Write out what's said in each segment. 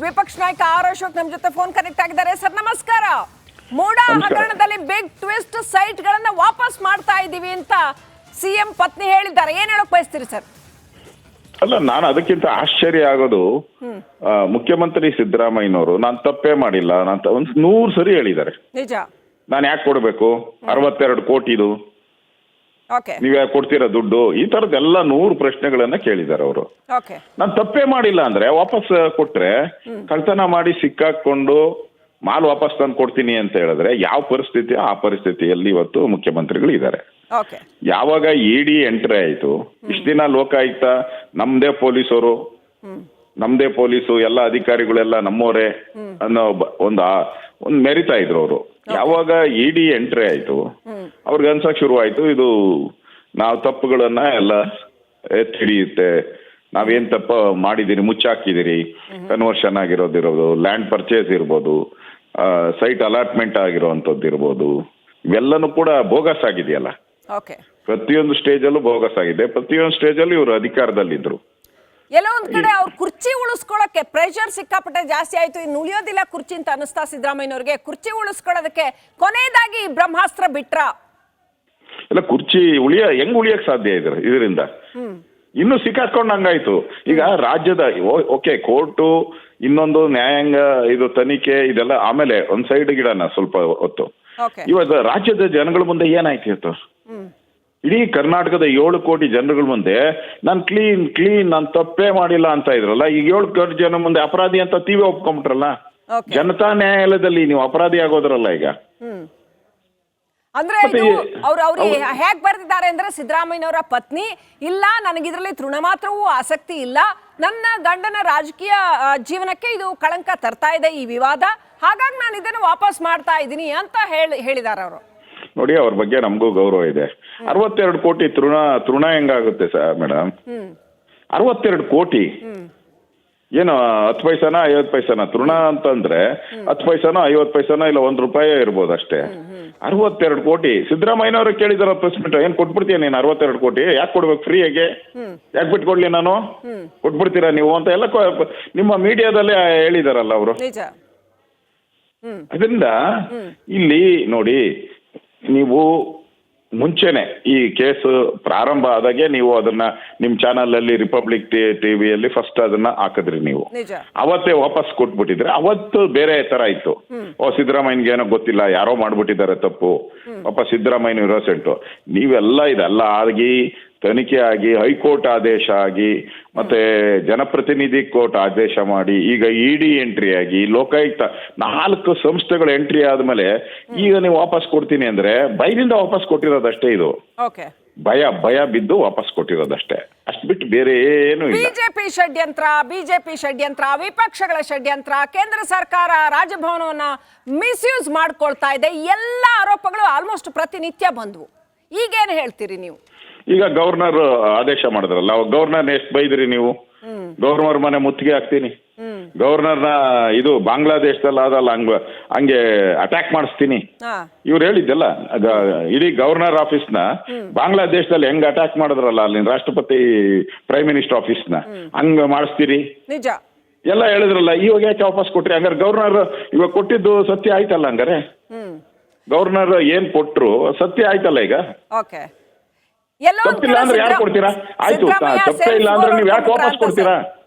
ವಿಪಕ್ಷ ನಾಯಕ ಆರ್ ಅಶೋಕ್ ನಮ್ಮ ಜೊತೆ ಫೋನ್ ಕನೆಕ್ಟ್ ಆಗಿದ್ದಾರೆ. ಸರ್ ನಮಸ್ಕಾರ. ಮೂಡ ಹಗರಣದಲ್ಲಿ ಬಿಗ್ ಟ್ವಿಸ್ಟ್ ಸೈಟ್ ಗಳನ್ನ ವಾಪಸ್ ಮಾಡ್ತಾ ಇದೀವಿ ಅಂತ ಸಿಎಂ ಪತ್ನಿ ಹೇಳಿದ್ದಾರೆ. ಏನ್ ಹೇಳಕ್ ಬಯಸ್ತೀರಿ ಸರ್? ಅಲ್ಲ, ನಾನು ಅದಕ್ಕಿಂತ ಆಶ್ಚರ್ಯ ಆಗೋದು ಮುಖ್ಯಮಂತ್ರಿ ಸಿದ್ದರಾಮಯ್ಯನವರು ನಾನು ತಪ್ಪೇ ಮಾಡಿಲ್ಲ ನಾನು ಒಂದ್ 100 ಸರಿ ಹೇಳಿದ್ದಾರೆ. ನಿಜ. ನಾನು ಯಾಕೆ ಕೊಡ್ಬೇಕು 62 ಕೋಟಿದು, ನೀವ್ ಯಾಕೆ ಕೊಡ್ತೀರಾ ದುಡ್ಡು, ಈ ತರದೆಲ್ಲ 100 ಪ್ರಶ್ನೆಗಳನ್ನ ಕೇಳಿದ್ದಾರೆ ಅವರು. ನಾನು ತಪ್ಪೇ ಮಾಡಿಲ್ಲ ಅಂದ್ರೆ ವಾಪಸ್ ಕೊಟ್ರೆ, ಕಳ್ತನ ಮಾಡಿ ಸಿಕ್ಕಾಕೊಂಡು ಮಾಲ್ ವಾಪಸ್ ತಂದು ಕೊಡ್ತೀನಿ ಅಂತ ಹೇಳಿದ್ರೆ ಯಾವ ಪರಿಸ್ಥಿತಿ, ಆ ಪರಿಸ್ಥಿತಿಯಲ್ಲಿ ಇವತ್ತು ಮುಖ್ಯಮಂತ್ರಿಗಳು ಇದ್ದಾರೆ. ಯಾವಾಗ ಇಡಿ ಎಂಟ್ರಿ ಆಯ್ತು, ಇಷ್ಟ ದಿನ ಲೋಕಾಯುಕ್ತ ನಮ್ದೇ ಪೊಲೀಸರು, ನಮ್ದೇ ಪೊಲೀಸು ಎಲ್ಲ ಅಧಿಕಾರಿಗಳೆಲ್ಲ ನಮ್ಮವರೇ ಅನ್ನೋ ಒಂದು ಮೆರಿತಾ ಇದ್ರು ಅವರು. ಯಾವಾಗ ಇಡಿ ಎಂಟ್ರಿ ಆಯ್ತು ಅವ್ರಿಗೆ ಅನ್ಸಕ್ ಶುರು ಆಯ್ತು, ಇದು ನಾವು ತಪ್ಪುಗಳನ್ನ ಎಲ್ಲ ಎತ್ತಿ ಹಿಡಿಯುತ್ತೆ, ನಾವೇನ್ ತಪ್ಪ ಮಾಡಿದಿರಿ, ಮುಚ್ಚಾಕಿದಿರಿ, ಕನ್ವರ್ಷನ್ ಆಗಿರೋದಿರೋದು, ಲ್ಯಾಂಡ್ ಪರ್ಚೇಸ್ ಇರ್ಬೋದು, ಸೈಟ್ ಅಲಾಟ್ಮೆಂಟ್ ಆಗಿರೋಂಥದ್ದು ಇರ್ಬೋದು, ಇವೆಲ್ಲನೂ ಕೂಡ ಬೋಗಸ್ ಆಗಿದೆಯಲ್ಲ. ಪ್ರತಿಯೊಂದು ಸ್ಟೇಜಲ್ಲೂ ಬೋಗಸ್ ಆಗಿದೆ. ಪ್ರತಿಯೊಂದು ಸ್ಟೇಜಲ್ಲೂ ಇವರು ಅಧಿಕಾರದಲ್ಲಿದ್ರು. ಎಲ್ಲೋ ಒಂದ್ ಕಡೆ ಅವ್ರ ಕುರ್ಚಿ ಉಳಿಸ್ಕೊಳ್ಳೋಕೆ ಪ್ರೆಷರ್ ಸಿಕ್ಕಾಪಟ್ಟೆ ಜಾಸ್ತಿ ಆಯ್ತು. ಇನ್ನು ಉಳಿಯೋದಿಲ್ಲ ಕುರ್ಚಿ ಅಂತ ಅನಿಸ್ತಾ ಸಿದ್ದರಾಮಯ್ಯನವ್ರಿಗೆ. ಕುರ್ಚಿ ಉಳಿಸ್ಕೊಳ್ಳೋದಕ್ಕೆ ಕೊನೆಯದಾಗಿ ಬ್ರಹ್ಮಾಸ್ತ್ರ ಬಿಟ್ರ? ಇಲ್ಲ, ಕುರ್ಚಿ ಹೆಂಗ್ ಉಳಿಯಕ್ ಸಾಧ್ಯ ಇದ್ರ ಇದರಿಂದ? ಇನ್ನು ಸಿಕ್ಕಾಕೊಂಡಂಗಾಯ್ತು. ಈಗ ರಾಜ್ಯದ ಓಕೆ, ಕೋರ್ಟು, ಇನ್ನೊಂದು ನ್ಯಾಯಾಂಗ, ಇದು ತನಿಖೆ, ಇದೆಲ್ಲ ಆಮೇಲೆ ಒಂದ್ ಸೈಡ್ ಗಿಡನ ಸ್ವಲ್ಪ ಹೊತ್ತು. ಇವತ್ತು ರಾಜ್ಯದ ಜನಗಳ ಮುಂದೆ ಏನಾಯ್ತು ಇವತ್ತು? ಇಡೀ ಕರ್ನಾಟಕದ 7 ಕೋಟಿ ಜನಗಳ ಮುಂದೆ ನಾನು ಕ್ಲೀನ್ ನಾನು ತಪ್ಪೇ ಮಾಡಿಲ್ಲ ಅಂತ ಇದ್ರಲ್ಲ, ಈಗ 7 ಕೋಟಿ ಜನ ಮುಂದೆ ಅಪರಾಧಿ ಅಂತ ತೀವೇ ಒಪ್ಕೊಂಬಿಟ್ರಲ್ಲ. ಜನತಾ ನ್ಯಾಯಾಲಯದಲ್ಲಿ ನೀವು ಅಪರಾಧಿ ಆಗೋದ್ರಲ್ಲ ಈಗ. ಅಂದ್ರೆ ಅವ್ರು ಹೇಗ್ ಬರ್ತಿದ್ದಾರೆ ಅಂದ್ರೆ, ಸಿದ್ದರಾಮಯ್ಯನವರ ಪತ್ನಿ ಇಲ್ಲ, ನನಗಿದ್ರಲ್ಲಿ ತೃಣ ಮಾತ್ರವೂ ಆಸಕ್ತಿ ಇಲ್ಲ, ನನ್ನ ಗಂಡನ ರಾಜಕೀಯ ಜೀವನಕ್ಕೆ ಇದು ಕಳಂಕ ತರ್ತಾ ಇದೆ ಈ ವಿವಾದ, ಹಾಗಾಗಿ ನಾನು ಇದನ್ನು ವಾಪಸ್ ಮಾಡ್ತಾ ಇದ್ದೀನಿ ಅಂತ ಹೇಳಿದ್ದಾರೆ ಅವರು. ನೋಡಿ, ಅವ್ರ ಬಗ್ಗೆ ನಮಗೂ ಗೌರವ ಇದೆ. 62 ಕೋಟಿ ತೃಣ ಹೆಂಗಾಗುತ್ತೆ ಸರ್ ಮೇಡಮ್? 62 ಕೋಟಿ ಏನು 10 ಪೈಸಾನ 50 ಪೈಸಾನ ತೃಣ ಅಂತಂದ್ರೆ 10 ಪೈಸಾನೋ 50 ಪೈಸಾನೋ ಇಲ್ಲ ₹1 ಇರ್ಬೋದು ಅಷ್ಟೇ. 62 ಕೋಟಿ ಸಿದ್ದರಾಮಯ್ಯನವರು ಕೇಳಿದಾರ ಪ್ರೆಸ್ ಮೀಟ್, ಏನ್ ಕೊಟ್ಬಿಡ್ತೀಯ ನೀನು 62 ಕೋಟಿ? ಯಾಕೆ ಕೊಡ್ಬೇಕು ಫ್ರೀಯಾಗೆ? ಯಾಕೆ ಬಿಟ್ಕೊಡ್ಲಿ ನಾನು? ಕೊಟ್ಬಿಡ್ತೀರಾ ನೀವು ಅಂತ ಎಲ್ಲ ನಿಮ್ಮ ಮೀಡಿಯಾದಲ್ಲೇ ಹೇಳಿದಾರಲ್ಲ ಅವರು. ಅದರಿಂದ ಇಲ್ಲಿ ನೋಡಿ, ನೀವು ಮುಂಚೆನೆ ಈ ಕೇಸ್ ಪ್ರಾರಂಭ ಆದಾಗೆ ನೀವು ಅದನ್ನ ನಿಮ್ ಚಾನಲ್ ಅಲ್ಲಿ ರಿಪಬ್ಲಿಕ್ ಟಿವಿಯಲ್ಲಿ ಫಸ್ಟ್ ಅದನ್ನ ಹಾಕಿದ್ರಿ ನೀವು. ಅವತ್ತೇ ವಾಪಸ್ ಕೊಟ್ಬಿಟ್ಟಿದ್ರೆ ಅವತ್ತು ಬೇರೆ ತರ ಇತ್ತು. ಸಿದ್ದರಾಮಯ್ಯನ್ಗೆ ಏನೋ ಗೊತ್ತಿಲ್ಲ, ಯಾರೋ ಮಾಡ್ಬಿಟ್ಟಿದ್ದಾರೆ ತಪ್ಪು, ಪಾಪ ಸಿದ್ದರಾಮಯ್ಯ ಇರೋಸೆಂಟು. ನೀವೆಲ್ಲ ಇದೆಲ್ಲ ಆಗಿ ತನಿಖೆ ಆಗಿ ಹೈಕೋರ್ಟ್ ಆದೇಶ ಆಗಿ ಮತ್ತೆ ಜನಪ್ರತಿನಿಧಿ ಕೋರ್ಟ್ ಆದೇಶ ಮಾಡಿ ಈಗ ಇಡಿ ಎಂಟ್ರಿ ಆಗಿ ಲೋಕಾಯುಕ್ತ 4 ಸಂಸ್ಥೆಗಳು ಎಂಟ್ರಿ ಆದ್ಮೇಲೆ ಈಗ ನೀವು ವಾಪಸ್ ಕೊಡ್ತೀನಿ ಅಂದ್ರೆ ಭಯದಿಂದ ವಾಪಸ್ ಕೊಟ್ಟಿರೋದಷ್ಟೇ. ಇದು ಭಯ ಬಿದ್ದು ವಾಪಸ್ ಕೊಟ್ಟಿರೋದಷ್ಟೇ, ಅಷ್ಟು ಬಿಟ್ಟು ಬೇರೆ ಏನು ಇಲ್ಲ. ಬಿಜೆಪಿ ಷಡ್ಯಂತ್ರ, ವಿಪಕ್ಷಗಳ ಷಡ್ಯಂತ್ರ, ಕೇಂದ್ರ ಸರ್ಕಾರ ರಾಜಭವನವನ್ನ ಮಿಸ್ಯೂಸ್ ಮಾಡ್ಕೊಳ್ತಾ ಇದೆ, ಎಲ್ಲ ಆರೋಪಗಳು ಆಲ್ಮೋಸ್ಟ್ ಪ್ರತಿನಿತ್ಯ ಬಂದ್ವು. ಈಗೇನು ಹೇಳ್ತೀರಿ ನೀವು? ಈಗ ಗವರ್ನರ್ ಆದೇಶ ಮಾಡಿದ್ರಲ್ಲ, ಗವರ್ನರ್ ಎಷ್ಟು ಬೈದ್ರಿ ನೀವು? ಗವರ್ನರ್ ಮನೆ ಮುತ್ತಿಗೆ ಹಾಕ್ತೀನಿ, ಗವರ್ನರ್ನ ಇದು ಬಾಂಗ್ಲಾದೇಶದಲ್ಲಿ ಆದಲ್ಲ ಹಂಗೆ ಅಟ್ಯಾಕ್ ಮಾಡಿಸ್ತೀನಿ ಇವ್ರು ಹೇಳಿದ್ದಲ್ಲ. ಇಡೀ ಗವರ್ನರ್ ಆಫೀಸ್ನ ಬಾಂಗ್ಲಾದೇಶದಲ್ಲಿ ಹೆಂಗ್ ಅಟ್ಯಾಕ್ ಮಾಡಿದ್ರಲ್ಲ, ಅಲ್ಲಿನ ರಾಷ್ಟ್ರಪತಿ ಪ್ರೈಮ್ ಮಿನಿಸ್ಟರ್ ಆಫೀಸ್ನ ಹಂಗ ಮಾಡಿಸ್ತೀರಿ ಎಲ್ಲ ಹೇಳಿದ್ರಲ್ಲ. ಇವಾಗ ಯಾಕೆ ವಾಪಸ್ ಕೊಟ್ರಿ? ಹಂಗಾರೆ ಗವರ್ನರ್ ಇವಾಗ ಕೊಟ್ಟಿದ್ದು ಸತ್ಯ ಆಯ್ತಲ್ಲ? ಹಂಗಾರೆ ಗವರ್ನರ್ ಏನ್ ಕೊಟ್ರು ಸತ್ಯ ಆಯ್ತಲ್ಲ ಈಗ? ತಪ್ಪಿಲ್ಲ ಅಂದ್ರೆ ಯಾರು ಕೊಡ್ತೀರಾ? ಆಯ್ತು, ತಪ್ಪೇ ಇಲ್ಲ ಅಂದ್ರೆ ನೀವು ಯಾಕೆ ವಾಪಸ್ ಕೊಡ್ತೀರಾ?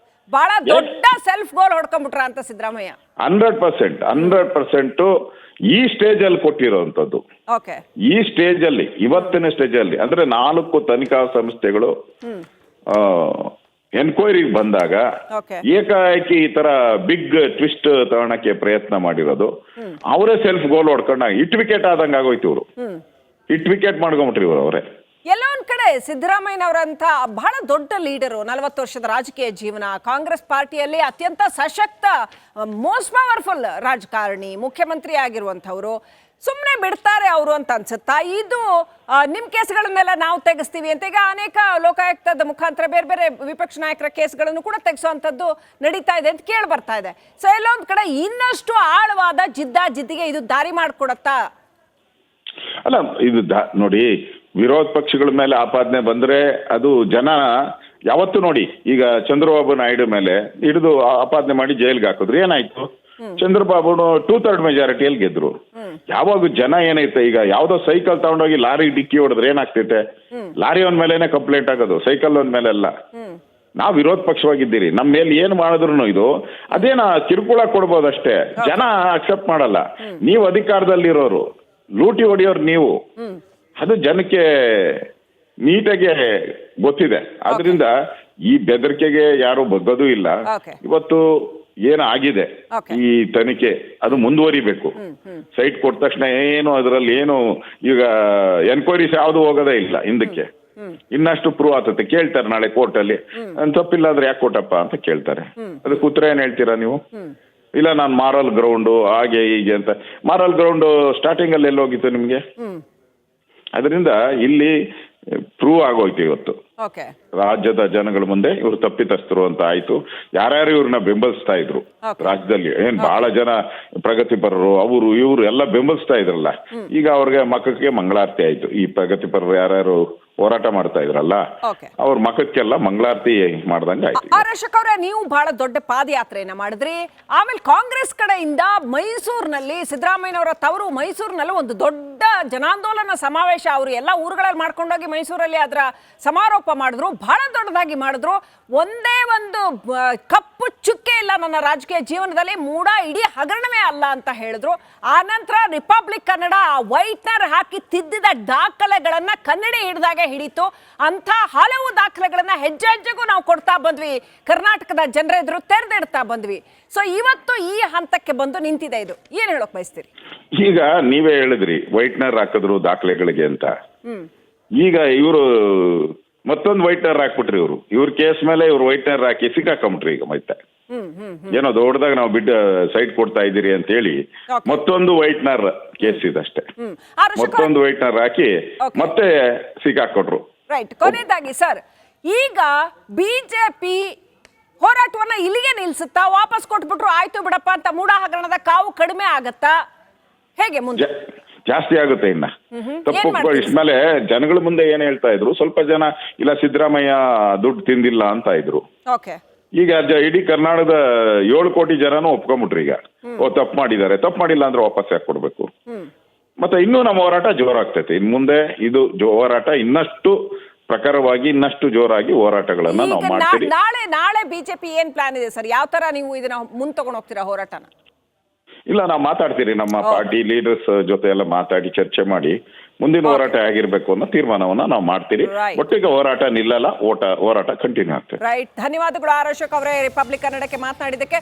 ಬಹಳ ದೊಡ್ಡ ಸೆಲ್ಫ್ ಗೋಲ್ ಹೊಡ್ಕೊಂಡ್ಬಿಟ್ರ ಅಂತ ಸಿದ್ದರಾಮಯ್ಯ. 100% ಈ ಸ್ಟೇಜ್ ಅಲ್ಲಿ ಕೊಟ್ಟಿರೋಂಥದ್ದು. ಈ ಸ್ಟೇಜ್ ಅಲ್ಲಿ, ಇವತ್ತಿನ ಸ್ಟೇಜ್ ಅಲ್ಲಿ ಅಂದ್ರೆ 4 ತನಿಖಾ ಸಂಸ್ಥೆಗಳು ಎನ್ಕ್ವೈರಿಗೆ ಬಂದಾಗ ಏಕಾಏಕಿ ಈ ತರ ಬಿಗ್ ಟ್ವಿಸ್ಟ್ ತಗೊಳಕ್ಕೆ ಪ್ರಯತ್ನ ಮಾಡಿರೋದು. ಅವರೇ ಸೆಲ್ಫ್ ಗೋಲ್ ಹೊಡ್ಕೊಂಡ ಹಿಟ್ ವಿಕೆಟ್ ಆದಂಗ ಆಗೋಯ್ತು. ಇವರು ಹಿಟ್ ವಿಕೆಟ್ ಮಾಡ್ಕೊಂಬಿಟ್ರಿ ಇವರು ಅವರೇ. ಎಲ್ಲೋ ಒಂದ್ ಕಡೆ ಸಿದ್ದರಾಮಯ್ಯನವರಂತ ಬಹಳ ದೊಡ್ಡ ಲೀಡರು, 40 ವರ್ಷದ ರಾಜಕೀಯ ಜೀವನ, ಕಾಂಗ್ರೆಸ್ ಪಾರ್ಟಿಯಲ್ಲಿ ಅತ್ಯಂತ ಸಶಕ್ತ ಮೋಸ್ಟ್ ಪವರ್ಫುಲ್ ರಾಜಕಾರಣಿ, ಮುಖ್ಯಮಂತ್ರಿ ಆಗಿರುವಂತವ್ರು, ಸುಮ್ಮನೆ ಬಿಡ್ತಾರೆ ಅವರು ಅಂತ ಅನ್ಸುತ್ತಾ? ಇದು ನಿಮ್ ಕೇಸ್ಗಳನ್ನೆಲ್ಲ ನಾವು ತೆಗೆಸ್ತೀವಿ ಅಂತ ಈಗ ಅನೇಕ ಲೋಕಾಯುಕ್ತದ ಮುಖಾಂತರ ಬೇರೆ ಬೇರೆ ವಿಪಕ್ಷ ನಾಯಕರ ಕೇಸ್ಗಳನ್ನು ಕೂಡ ತೆಗೆಸುವಂತದ್ದು ನಡೀತಾ ಇದೆ ಅಂತ ಕೇಳಿ ಬರ್ತಾ ಇದೆ. ಸೊ ಎಲ್ಲೋ ಒಂದ್ ಕಡೆ ಇನ್ನಷ್ಟು ಆಳವಾದ ಜಿದ್ದಿಗೆ ಇದು ದಾರಿ ಮಾಡ್ಕೊಡತ್ತಾ? ಅಲ್ಲ, ಇದು ನೋಡಿ, ವಿರೋಧ ಪಕ್ಷಗಳ ಮೇಲೆ ಆಪಾದನೆ ಬಂದ್ರೆ ಅದು ಜನ ಯಾವತ್ತು ನೋಡಿ, ಈಗ ಚಂದ್ರಬಾಬು ನಾಯ್ಡು ಮೇಲೆ ಹಿಡಿದು ಆಪಾದನೆ ಮಾಡಿ ಜೈಲ್ಗೆ ಹಾಕಿದ್ರು, ಏನಾಯ್ತು? ಚಂದ್ರಬಾಬು 2/3 ಮೆಜಾರಿಟಿಯಲ್ಲಿ ಗೆದ್ರು. ಯಾವಾಗ ಜನ ಏನೈತೆ, ಈಗ ಯಾವ್ದೋ ಸೈಕಲ್ ತಗೊಂಡೋಗಿ ಲಾರಿ ಡಿಕ್ಕಿ ಹೊಡೆದ್ರೆ ಏನಾಗ್ತೈತೆ? ಲಾರಿ ಅವನ ಮೇಲೆನೆ ಕಂಪ್ಲೇಂಟ್ ಆಗೋದು, ಸೈಕಲ್ ಅವನ ಮೇಲೆ ಅಲ್ಲ. ನಾವು ವಿರೋಧ ಪಕ್ಷವಾಗಿದ್ದೀರಿ, ನಮ್ಮ ಮೇಲೆ ಏನು ಮಾಡಿದ್ರು ಇದು ಅದೇನ ಕಿರುಕುಳ ಕೊಡ್ಬೋದಷ್ಟೇ, ಜನ ಅಕ್ಸೆಪ್ಟ್ ಮಾಡಲ್ಲ. ನೀವು ಅಧಿಕಾರದಲ್ಲಿರೋರು, ಲೂಟಿ ಹೊಡೆಯೋರು ನೀವು, ಅದು ಜನಕ್ಕೆ ನೀಟಾಗಿ ಗೊತ್ತಿದೆ. ಆದ್ರಿಂದ ಈ ಬೆದರಿಕೆಗೆ ಯಾರು ಬಗ್ಗೋದು ಇಲ್ಲ. ಇವತ್ತು ಏನಾಗಿದೆ ಈ ತನಿಖೆ ಅದು ಮುಂದುವರಿಬೇಕು. ಸೈಟ್ ಕೊಟ್ಟ ತಕ್ಷಣ ಏನು ಅದರಲ್ಲಿ ಏನು ಈಗ ಎನ್ಕ್ವೈರೀಸ್ ಯಾವುದು ಹೋಗೋದೇ ಇಲ್ಲ ಹಿಂದಕ್ಕೆ. ಇನ್ನಷ್ಟು ಪ್ರೂವ್ ಆಗ್ತದೆ, ಕೇಳ್ತಾರೆ ನಾಳೆ ಕೋರ್ಟಲ್ಲಿ, ತಪ್ಪಿಲ್ಲ ಅಂದ್ರೆ ಯಾಕೆ ಕೊಟ್ಟಪ್ಪ ಅಂತ ಕೇಳ್ತಾರೆ. ಅದಕ್ಕೆ ಉತ್ತರ ಏನ್ ಹೇಳ್ತೀರಾ ನೀವು? ಇಲ್ಲ ನಾನು ಮಾರಲ್ ಗ್ರೌಂಡು ಹಾಗೆ ಹೀಗೆ ಅಂತ. ಮಾರಲ್ ಗ್ರೌಂಡು ಸ್ಟಾರ್ಟಿಂಗ್ ಅಲ್ಲಿ ಎಲ್ಲಿ ಹೋಗಿತ್ತು ನಿಮ್ಗೆ? ಅದರಿಂದ ಇಲ್ಲಿ ಪ್ರೂವ್ ಆಗೋಯ್ತು ಇವತ್ತು ರಾಜ್ಯದ ಜನಗಳ ಮುಂದೆ ಇವರು ತಪ್ಪಿತಸ್ಥರು ಅಂತ ಆಯ್ತು. ಯಾರ್ಯಾರು ಇವ್ರನ್ನ ಬೆಂಬಲಿಸ್ತಾ ಇದ್ರು ರಾಜ್ಯದಲ್ಲಿ, ಏನ್ ಬಹಳ ಜನ ಪ್ರಗತಿಪರರು ಅವರು ಇವರು ಎಲ್ಲ ಬೆಂಬಲಿಸ್ತಾ ಇದ್ರಲ್ಲ, ಈಗ ಅವ್ರಿಗೆ ಮಖಕ್ಕೆ ಮಂಗಳಾರತಿ ಆಯ್ತು. ಈ ಪ್ರಗತಿಪರರು ಯಾರ್ಯಾರು ಹೋರಾಟ ಮಾಡ್ತಾ ಇದ್ರಲ್ಲ ಅವ್ರ ಮಖಕ್ಕೆಲ್ಲ ಮಂಗಳಾರತಿ ಮಾಡ್ದಂಗೆ ಆಯ್ತು. ಅಶೋಕ್ ಅವರೇ, ನೀವು ಬಹಳ ದೊಡ್ಡ ಪಾದಯಾತ್ರೆಯನ್ನ ಮಾಡಿದ್ರಿ. ಆಮೇಲೆ ಕಾಂಗ್ರೆಸ್ ಕಡೆಯಿಂದ ಮೈಸೂರಿನಲ್ಲಿ ಸಿದ್ದರಾಮಯ್ಯನವರ ತವರು ಮೈಸೂರಿನಲ್ಲಿ ಒಂದು ದೊಡ್ಡ ಜನಾಂದೋಲನ ಸಮಾವೇಶ ಅವರು ಎಲ್ಲ ಊರುಗಳಲ್ಲಿ ಮಾಡ್ಕೊಂಡೋಗಿ ಮೈಸೂರಲ್ಲಿ ಅದರ ಸಮಾರೋಪ ಮಾಡಿದ್ರು, ಬಹಳ ದೊಡ್ಡದಾಗಿ ಮಾಡಿದ್ರು. ಒಂದೇ ಒಂದು ಕಪ್ಪು ಚುಕ್ಕೆ ಇಲ್ಲ ನನ್ನ ರಾಜಕೀಯ ಜೀವನದಲ್ಲಿ, ಮೂಡ ಇಡೀ ಹಗರಣವೇ ಅಲ್ಲ ಅಂತ ಹೇಳಿದ್ರು. ಆ ನಂತರ ರಿಪಬ್ಲಿಕ್ ಕನ್ನಡ ವೈಟ್ನರ್ ಹಾಕಿ ತಿದ್ದಿದ ದಾಖಲೆಗಳನ್ನ ಕನ್ನಡ ಹಿಡಿದಾಗ ಹಿಡಿತು. ಅಂತ ಹಲವು ದಾಖಲೆಗಳನ್ನ ಹೆಜ್ಜೆ ಹೆಜ್ಜೆಗೂ ನಾವು ಕೊಡ್ತಾ ಬಂದ್ವಿ, ಕರ್ನಾಟಕದ ಜನರ ಎದುರು ತೆರೆದಿಡ್ತಾ ಬಂದ್ವಿ. ಸೊ ಇವತ್ತು ಈ ಹಂತಕ್ಕೆ ಬಂದು ನಿಂತಿದೆ. ಇದು ಏನ್ ಹೇಳೋಕ್ ಬಯಸ್ತೀರಿ? ಈಗ ನೀವೇ ಹೇಳಿದ್ರಿ ವೈಟ್ನರ್ ಹಾಕಿದ್ರು ದಾಖಲೆಗಳಿಗೆ ಅಂತ. ಈಗ ಇವರು ಮತ್ತೊಂದು ವೈಟ್ನರ್ ಹಾಕ್ಬಿಟ್ರಿ. ಇವ್ರ ಕೇಸ್ ಮೇಲೆ ಇವ್ರು ವೈಟ್ನರ್ ಹಾಕಿ ಸಿಕ್ಕಾಕೊಂಬಿಟ್ರಿ. ಈಗ ಮತ್ತೆ ಏನೋ ದೊಡ್ಡದಾಗ ನಾವು ಸೈಟ್ ಕೊಡ್ತಾ ಇದ್ದೀರಿ ಅಂತ ಹೇಳಿ ಮತ್ತೊಂದು ವೈಟ್ನರ್ ಕೇಸ್ ಇದಷ್ಟೇ, ಮತ್ತೊಂದು ವೈಟ್ನರ್ ಹಾಕಿ ಮತ್ತೆ ಸಿಕ್ಕಾಕೊಟ್ರು. ರೈಟ್. ಕೊನೆಯದಾಗಿ ಸರ್, ಈಗ ಬಿಜೆಪಿ ಹೋರಾಟವನ್ನ ಇಲ್ಲಿಗೆ ನಿಲ್ಸುತ್ತಾ? ವಾಪಸ್ ಕೊಟ್ಬಿಟ್ರು ಆಯ್ತು ಬಿಡಪ್ಪ ಅಂತ ಮೂಡ ಹಗರಣದ ಕಾವು ಕಡಿಮೆ ಆಗತ್ತಾ? ಹೇಗೆ ಮುಂದೆ? ಜಾಸ್ತಿ ಆಗುತ್ತೆ ಇನ್ನ. ತಪ್ಪು ಇಷ್ಟ್ಮೇಲೆ ಜನಗಳ ಮುಂದೆ ಏನ್ ಹೇಳ್ತಾ ಇದ್ರು, ಸ್ವಲ್ಪ ಜನ ಇಲ್ಲ ಸಿದ್ದರಾಮಯ್ಯ ದುಡ್ಡು ತಿಂದಿಲ್ಲ ಅಂತ ಇದ್ರು. ಈಗ ಇಡೀ ಕರ್ನಾಟಕದ 7 ಕೋಟಿ ಜನನು ಒಪ್ಕೊಂಡ್ಬಿಟ್ರು. ಈಗ ತಪ್ಪು ಮಾಡಿದ್ದಾರೆ, ತಪ್ಪು ಮಾಡಿಲ್ಲ ಅಂದ್ರೆ ವಾಪಸ್ ಯಾಕೆ ಕೊಡ್ಬೇಕು? ಮತ್ತೆ ಇನ್ನೂ ನಮ್ಮ ಹೋರಾಟ ಜೋರಾಗ್ತೈತೆ. ಇನ್ ಮುಂದೆ ಇದು ಹೋರಾಟ ಇನ್ನಷ್ಟು ಪ್ರಖರವಾಗಿ ಇನ್ನಷ್ಟು ಜೋರಾಗಿ ಹೋರಾಟಗಳನ್ನ ನಾವು ಮಾಡ್ತೀವಿ. ನಾಳೆ ಬಿಜೆಪಿ ಏನ್ ಪ್ಲಾನ್ ಇದೆ ಸರ್? ಯಾವ ತರ ನೀವು ಇದನ್ನ ಮುಂದೆ ತಗೊಂಡು ಹೋಗ್ತೀರಾ ಹೋರಾಟನ? ಇಲ್ಲ, ನಾವು ಮಾತಾಡ್ತೀರಿ, ನಮ್ಮ ಪಾರ್ಟಿ ಲೀಡರ್ಸ್ ಜೊತೆ ಎಲ್ಲ ಮಾತಾಡಿ ಚರ್ಚೆ ಮಾಡಿ ಮುಂದಿನ ಹೋರಾಟ ಆಗಿರ್ಬೇಕು ಅನ್ನೋ ತೀರ್ಮಾನವನ್ನ ನಾವು ಮಾಡ್ತೀರಿ. ಒಟ್ಟಿಗೆ ಹೋರಾಟ ನಿಲ್ಲಲ್ಲ, ಹೋರಾಟ ಕಂಟಿನ್ಯೂ ಆಗ್ತದೆ. ರೈಟ್. ಧನ್ಯವಾದಗಳು ಅಶೋಕ್ ಅವರೇ, ರಿಪಬ್ಲಿಕ್ ಕನ್ನಡಕ್ಕೆ ಮಾತನಾಡಿದ್ದಕ್ಕೆ.